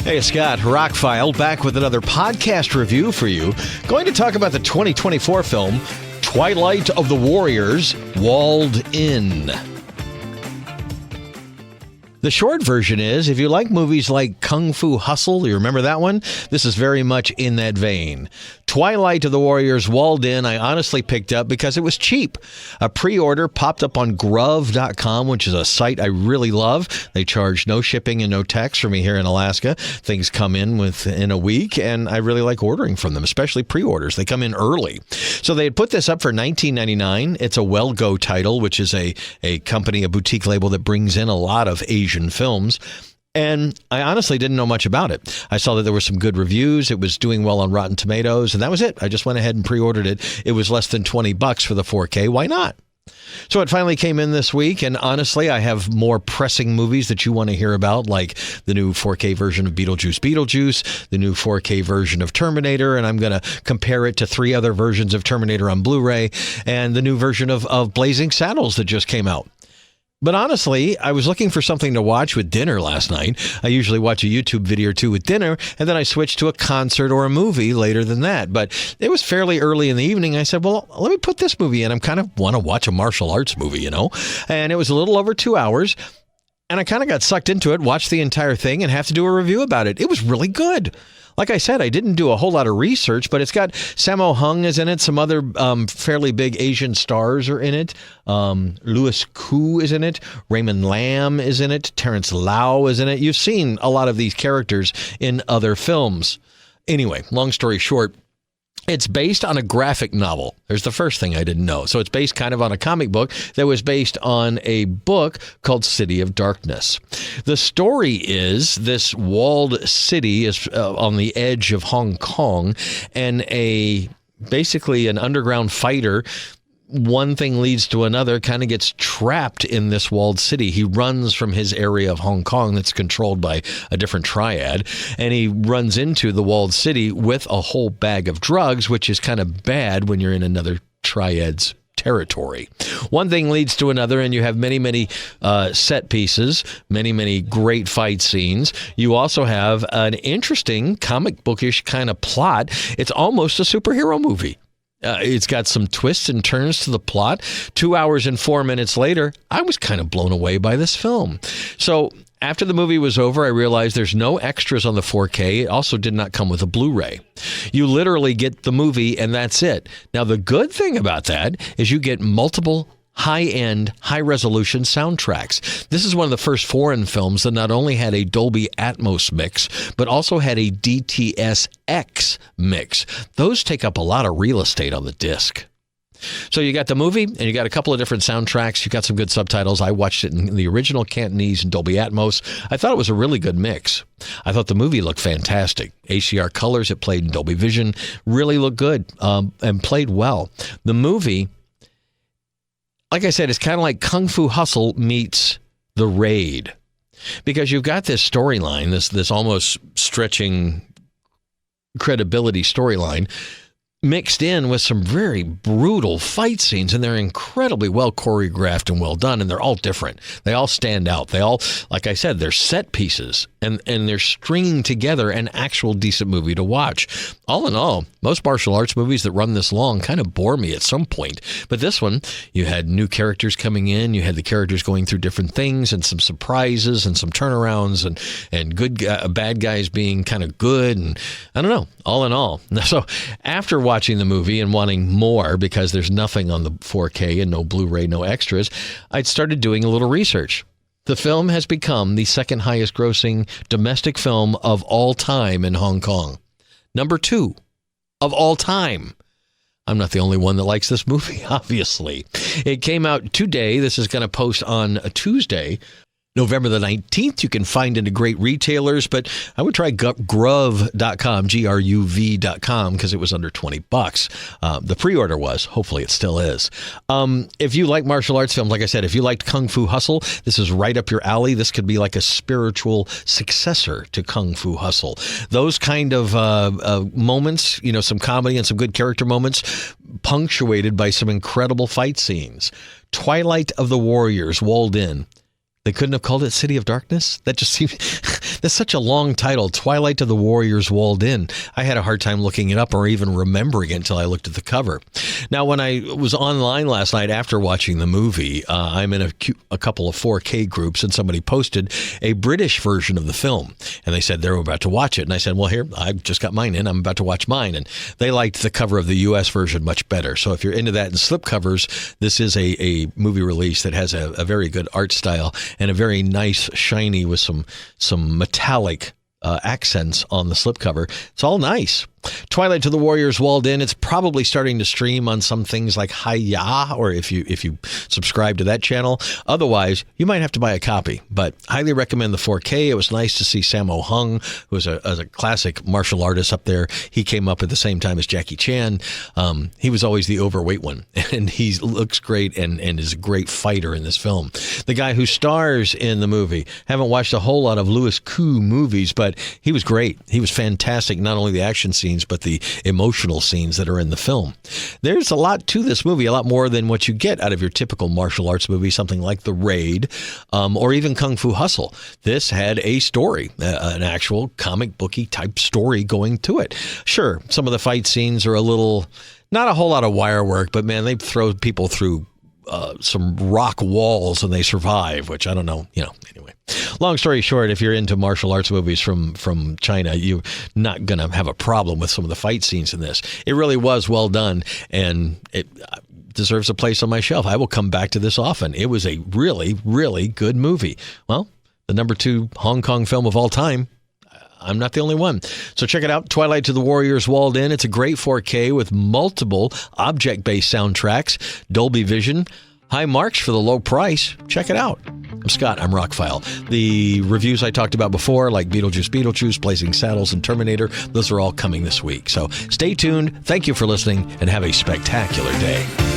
Hey, Scott, ROCKFILE, back with another podcast review for you. Going to talk about the 2024 film, Twilight of the Warriors, Walled In. The short version is, if you like movies like Kung Fu Hustle, you remember that one? This is very much in that vein. Twilight of the Warriors, Walled In, I honestly picked up because it was cheap. A pre-order popped up on Grove.com, which is a site I really love. They charge no shipping and no tax for me here in Alaska. Things come in within a week, and I really like ordering from them, especially pre-orders. They come in early. So they had put this up for $19.99. It's a Well Go title, which is a company, a boutique label that brings in a lot of Asian films. And I honestly didn't know much about it. I saw that there were some good reviews. It was doing well on Rotten Tomatoes, and that was it. I just went ahead and pre-ordered it. It was less than $20 for the 4K. Why not? So it finally came in this week, and honestly, I have more pressing movies that you want to hear about, like the new 4K version of Beetlejuice, the new 4K version of Terminator, and I'm going to compare it to 3 other versions of Terminator on Blu-ray, and the new version of Blazing Saddles that just came out. But honestly, I was looking for something to watch with dinner last night. I usually watch a YouTube video or two with dinner, and then I switch to a concert or a movie later than that. But it was fairly early in the evening. I said, well, let me put this movie in. I kind of want to watch a martial arts movie, you know. And it was a little over 2 hours, and I kind of got sucked into it, watched the entire thing, and have to do a review about it. It was really good. Like I said, I didn't do a whole lot of research, but it's got Sammo Hung is in it. Some other fairly big Asian stars are in it. Louis Koo is in it. Raymond Lam is in it. Terrence Lau is in it. You've seen a lot of these characters in other films. Anyway, long story short, it's based on a graphic novel. There's the first thing I didn't know. So it's based kind of on a comic book that was based on a book called City of Darkness. The story is this walled city is on the edge of Hong Kong, and basically an underground fighter, one thing leads to another, kind of gets trapped in this walled city. He runs from his area of Hong Kong that's controlled by a different triad, and he runs into the walled city with a whole bag of drugs, which is kind of bad when you're in another triad's territory. One thing leads to another, and you have many set pieces, many great fight scenes. You also have an interesting comic bookish kind of plot. It's almost a superhero movie. It's got some twists and turns to the plot. 2 hours and 4 minutes later, I was kind of blown away by this film. So after the movie was over, I realized there's no extras on the 4K. It also did not come with a Blu-ray. You literally get the movie, and that's it. Now, the good thing about that is you get multiple high-end, high-resolution soundtracks. This is one of the first foreign films that not only had a Dolby Atmos mix, but also had a DTS-X mix. Those take up a lot of real estate on the disc. So you got the movie, and you got a couple of different soundtracks. You got some good subtitles. I watched it in the original Cantonese and Dolby Atmos. I thought it was a really good mix. I thought the movie looked fantastic. HDR colors, it played in Dolby Vision, really looked good and played well. The movie, like I said, it's kind of like Kung Fu Hustle meets The Raid, because you've got this storyline, this almost stretching credibility storyline, mixed in with some very brutal fight scenes, and they're incredibly well choreographed and well done, and they're all different. They all stand out. They all, like I said, they're set pieces, and they're stringing together an actual decent movie to watch. All in all, most martial arts movies that run this long kind of bore me at some point, but this one, you had new characters coming in, you had the characters going through different things, and some surprises, and some turnarounds, and bad guys being kind of good, and I don't know, all in all. So after watching the movie and wanting more, because there's nothing on the 4K and no Blu-ray, no extras, I'd started doing a little research. The film has become the second highest grossing domestic film of all time in Hong Kong. Number 2 of all time. I'm not the only one that likes this movie, obviously. It came out today. This is going to post on a Tuesday, November the 19th. You can find it at great retailers, but I would try Grove.com, Gruv.com, because it was under $20. The pre-order was. Hopefully it still is. If you like martial arts films, like I said, if you liked Kung Fu Hustle, this is right up your alley. This could be like a spiritual successor to Kung Fu Hustle. Those kind of moments, you know, some comedy and some good character moments, punctuated by some incredible fight scenes. Twilight of the Warriors, Walled In. They couldn't have called it City of Darkness? That just seems... That's such a long title. Twilight of the Warriors Walled In. I had a hard time looking it up or even remembering it until I looked at the cover. Now, when I was online last night after watching the movie, I'm in a couple of 4K groups, and somebody posted a British version of the film. And they said they were about to watch it. And I said, well, here, I just got mine in. I'm about to watch mine. And they liked the cover of the U.S. version much better. So if you're into that and slipcovers, this is a movie release that has a very good art style and a very nice, shiny with some metallic accents on the slipcover. It's all nice. Twilight to the Warriors Walled In. It's probably starting to stream on some things like Hi-Ya, or if you subscribe to that channel. Otherwise, you might have to buy a copy, but highly recommend the 4K. It was nice to see Sammo Hung, who was a classic martial artist up there. He came up at the same time as Jackie Chan. He was always the overweight one, and he looks great and is a great fighter in this film. The guy who stars in the movie, haven't watched a whole lot of Louis Koo movies, but he was great. He was fantastic, not only the action scenes, but the emotional scenes that are in the film. There's a lot to this movie, a lot more than what you get out of your typical martial arts movie, something like The Raid, or even Kung Fu Hustle. This had a story, an actual comic booky type story going to it. Sure, some of the fight scenes are a little, not a whole lot of wire work, but man, they throw people through some rock walls and they survive, which I don't know, anyway. Long story short, if you're into martial arts movies from China, you're not going to have a problem with some of the fight scenes in this. It really was well done, and it deserves a place on my shelf. I will come back to this often. It was a really, really good movie. Well, the number 2 Hong Kong film of all time. I'm not the only one. So check it out, Twilight to the Warriors Walled In. It's a great 4K with multiple object-based soundtracks, Dolby Vision, high marks for the low price. Check it out. I'm Scott. I'm ROCKFILE. The reviews I talked about before, like Beetlejuice, Blazing Saddles, and Terminator, those are all coming this week. So stay tuned. Thank you for listening, and have a spectacular day.